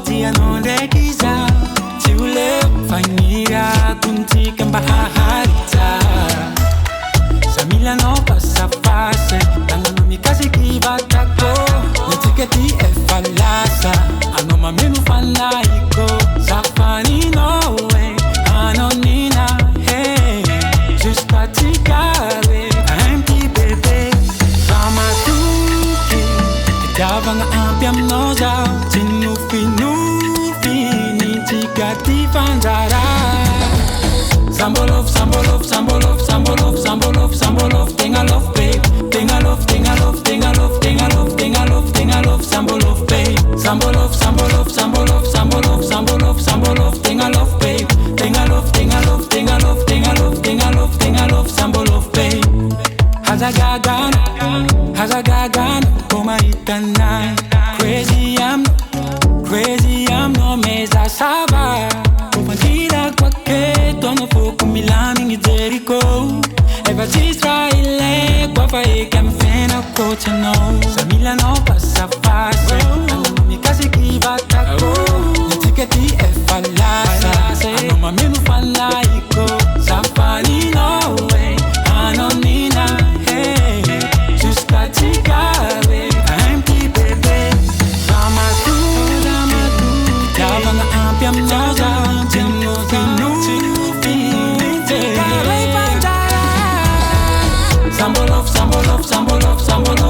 dia non requisa. Se o leu fanira contigo embaharita. Samila não passa fácil. Tanga no mi casa que vai taco. No ticket é falasa. Anoma mesmo fanaiko. Safani no way. Anonina hey. Just praticare. Empty baby. Sama tuki. Tava nga ampiam noza. Tinufi ni tigati fanzara. Sambolov, sambolov, sambolov, sambolov, sambolov, sambolov. Tenga love babe. Tenga love, tenga love, tenga love, tenga love, tenga love, tenga love, sambolov babe. Sambolov, sambolov, sambolov, sambolov, sambolov, sambolov. Tenga love babe. Tenga love, tenga love, tenga love, tenga love, tenga love, tenga love, sambolov babe. Hazagagan, koma itanai. Crazy, I'm no mesa saba. Comandira qualche tono fuoco Milano in Jericho. Eva ci Israele, qua fai che mi fena coach no. Sa Milano passa fase. Andiamo mi casa chi va tacco. Le etichetti è fallasa. Hanno ma meno fallaico. Safari no way. Anonina hey. Just praticare. Empty baby. Sama tu. Tava nga ampiam noza. Sambolov, sambolov, sambolov, sambolov.